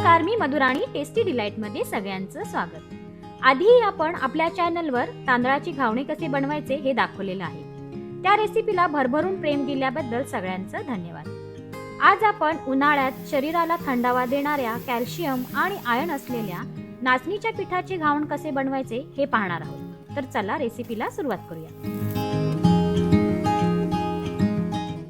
नमस्कार, मी Madhurani tasty delight मध्ये सगळ्यांचं स्वागत। आधी आपण आपल्या चॅनलवर तांदळाची घावणे कसे बनवायचे हे दाखवलेलं आहे। त्या रेसिपीला भरभरून प्रेम दिल्याबद्दल सगळ्यांचं धन्यवाद। आज आपण उन्हाळ्यात शरीराला थंडावा देणाऱ्या कॅल्शियम आणि आयर्न असलेल्या नाचणीच्या पिठाचे घावण कसे बनवायचे हे पाहणार आहोत। तर चला रेसिपीला सुरुवात करूया।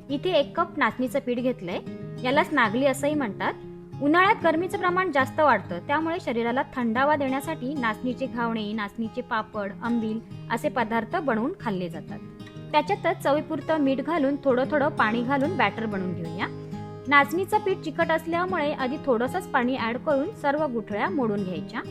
इथे 1 कप नाचणीचं पीठ घेतलंय। यालाच नागली असंही म्हणतात। उन्हाळ्यात गरमीचं प्रमाण जास्त वाढतं, त्यामुळे शरीराला थंडावा देण्यासाठी नाचणीचे घावणे, नाचणीचे पापड, आंबील असे पदार्थ बनवून खाल्ले जातात। त्याच्यातच चवीपुरतं मीठ घालून थोडं पाणी घालून बॅटर बनवून घेऊया। नाचणीचं पीठ चिकट असल्यामुळे आधी थोडंसंच पाणी ऍड करून सर्व गुठळ्या मोडून घ्यायच्या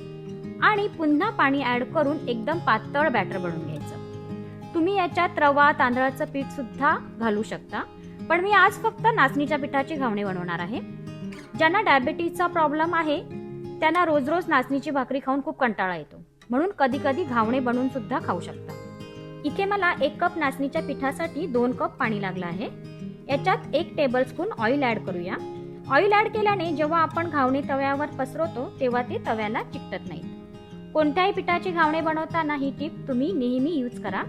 आणि पुन्हा पाणी ऍड करून एकदम पातळ बॅटर बनवून घ्यायचं। तुम्ही याच्यात रवा, तांदळाचं पीठ सुद्धा घालू शकता, पण मी आज फक्त नाचणीच्या पिठाचे घावणे बनवणार आहे। ज्यांना डायबिटीजचा प्रॉब्लेम आहे त्यांना रोज रोज नाचणीची भाकरी खाऊन खूप कंटाळा येतो, म्हणून कधी कधी घावणे बनवून सुद्धा खाऊ शकता। इथे मला 1 कप नाचणीच्या पिठासाठी 2 कप पाणी लागलं आहे। याच्यात 1 टेबलस्पून ऑइल ऍड करूया। ऑइल ऍड केल्याने जेव्हा आपण घावणे तव्यावर पसरवतो तेव्हा ते तव्याला चिकटत नाहीत। कोणत्याही पिठाचे घावणे बनवताना ही टिप तुम्ही नेहमी यूज करा।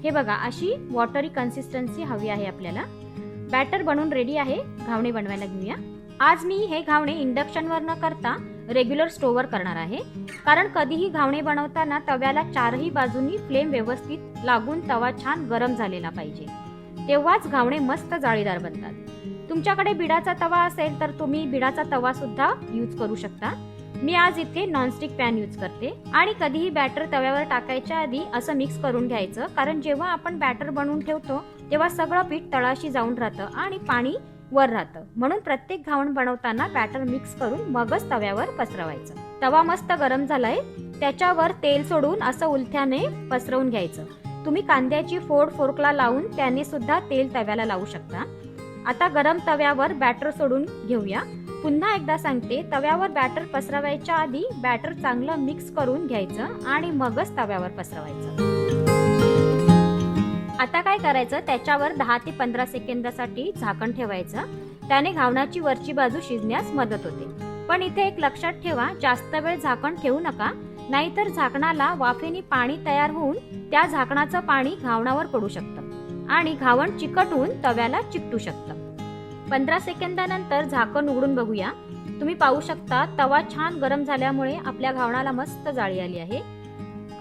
हे बघा, अशी वॉटरी कन्सिस्टन्सी हवी आहे आपल्याला। बॅटर बनवून रेडी आहे, घावणे बनवायला घेऊया। आज मी हे घावणे इंडक्शनवर न करता रेग्युलर स्टोव्हवर करणार आहे, कारण कधीही घावणे बनवताना तव्याला चारही बाजूंनी फ्लेम व्यवस्थित लागून तवा छान गरम झालेला पाहिजे, तेव्हाच घावणे मस्त जाळीदार बनतात। तुमच्याकडे बिडाचा तवा असेल तर तुम्ही बिडाचा तवा सुद्धा यूज करू शकता। मी आज इथे नॉनस्टिक पॅन यूज करते। आणि कधीही बॅटर तव्यावर टाकायच्या आधी असं मिक्स करून घ्यायचं, कारण जेव्हा आपण बॅटर बनवून ठेवतो तेव्हा सगळं पीठ तळाशी जाऊन राहतं आणि पाणी वर राहतं, म्हणून प्रत्येक घावण बनवताना बॅटर मिक्स करून मगच तव्यावर पसरवायचं। तवा मस्त गरम झालाय, त्याच्यावर तेल सोडून असं उलथ्याने पसरवून घ्यायचं। तुम्ही कांद्याची फोड फोर्कला लावून त्याने सुद्धा तेल तव्याला लावू शकता। आता गरम तव्यावर बॅटर सोडून घेऊया। पुन्हा एकदा सांगते, तव्यावर बॅटर पसरवायच्या आधी बॅटर चांगलं मिक्स करून घ्यायचं आणि मगच तव्यावर पसरवायचं। आता काय करायचं, त्याच्यावर 10 ते 15 सेकंदासाठी झाकण ठेवायचं। त्याने घावणाची वरची बाजू शिजण्यास मदत होते। पण इथे एक लक्षात ठेवा, जास्त वेळ झाकण ठेवू नका, नाहीतर झाकणाला वाफेने पाणी तयार होऊन त्या झाकणाचं पाणी घावणावर पडू शकतं आणि घावण चिकट होऊन तव्याला चिकटू शकतं। 15 सेकंदानंतर झाकण उघडून बघूया। तुम्ही पाहू शकता, तवा छान गरम झाल्यामुळे आपल्या घावणाला मस्त जाळी आली आहे।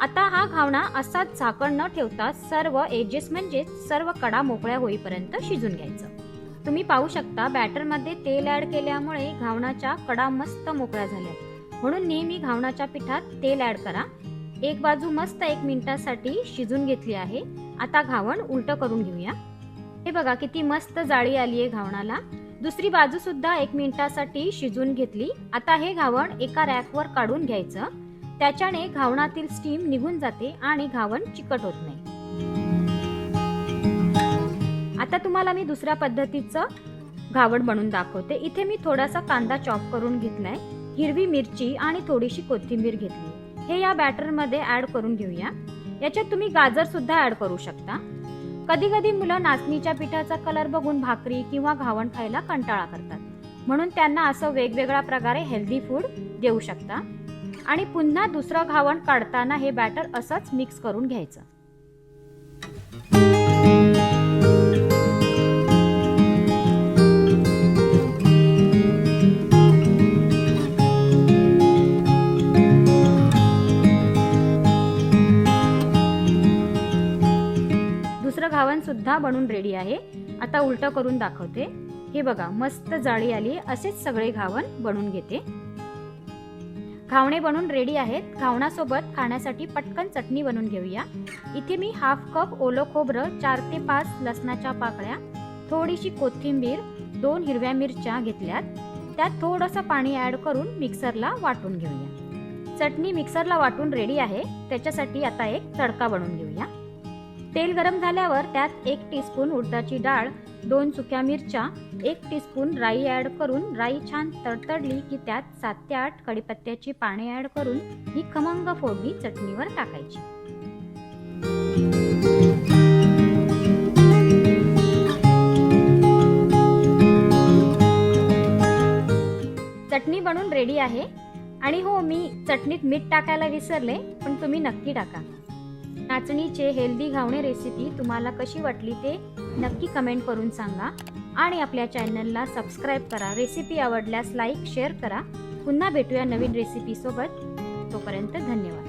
आता हा घावणा असाच झाकण न ठेवता सर्व एजेस म्हणजे सर्व कडा मोकळ्या होईपर्यंत शिजून घ्यायचं। तुम्ही पाहू शकता, बॅटर मध्ये तेल ऍड केल्यामुळे घावणाच्या कडा मस्त मोकळ्या झाल्या, म्हणून नेहमी घावणाच्या पिठात तेल ऍड करा। एक बाजू मस्त 1 मिनिटासाठी शिजून घेतली आहे। आता घावण उलट करून घेऊया। हे बघा, किती मस्त जाळी आली आहे घावणाला। दुसरी बाजू सुद्धा 1 मिनिटासाठी शिजून घेतली। आता हे घावण एका रॅकवर काढून घ्यायचं, त्याच्याने घावणातील स्टीम निघून जाते आणि घावण चिकट होत नाही। आता तुम्हाला मी दुसऱ्या पद्धतीचं घावण बनवून दाखवते। इथे मी थोडासा कांदा चॉप करून घेतलाय, हिरवी मिरची आणि थोडीशी कोथिंबीर घेतली। हे या बॅटर मध्ये ऍड करून घेऊया। याच्यात तुम्ही गाजर सुद्धा ऍड करू शकता। कधी कधी मुलं नाचणीच्या पिठाचा कलर बघून भाकरी किंवा घावण खायला कंटाळा करतात, म्हणून त्यांना असं वेगवेगळ्या प्रकारे हेल्दी फूड देऊ शकता। आणि पुन्हा दुसरं घावण काढताना हे बॅटर असंच मिक्स करून घ्यायचं। दुसरं घावण सुद्धा बनवून रेडी आहे। आता उलट करून दाखवते। हे बघा, मस्त जाळी आली। असेच सगळे घावण बनवून घेते। घावणे बनवून रेडी आहेत। घावणासोबत खाण्यासाठी पटकन चटणी बनवून घेऊया। इथे मी 1/2 कप ओलं खोबरं, 4 ते 5 लसणाच्या पाकळ्या, थोडीशी कोथिंबीर, 2 हिरव्या मिरच्या घेतल्यात। त्यात थोडंसं पाणी ऍड करून मिक्सरला वाटून घेऊया। चटणी मिक्सरला वाटून रेडी आहे। त्याच्यासाठी आता एक तडका बनवून घेऊया। तेल गरम झाल्यावर त्यात 1 टीस्पून उडदाची डाळ, 2 सुक्या मिरच्या, 1 टीस्पून राई ऍड करून राई छान तडतडली की त्यात 7 ते 8 कढीपत्त्याची पाने ऍड करून ही खमंग फोडणी चटणीवर टाकायची। चटणी बनून रेडी आहे. आणि हो, मी चटणीत मीठ टाकायला विसरले, पण तुम्ही नक्की टाका. नाचणीचे हेल्दी घावणे रेसिपी तुम्हाला कशी वाटली ते नक्की कमेंट करून सांगा. आणि आपल्या चॅनलला सबस्क्राईब करा. रेसिपी आवडल्यास लाईक शेअर करा. पुन्हा भेटूया नवीन रेसिपीसोबत. तोपर्यंत धन्यवाद.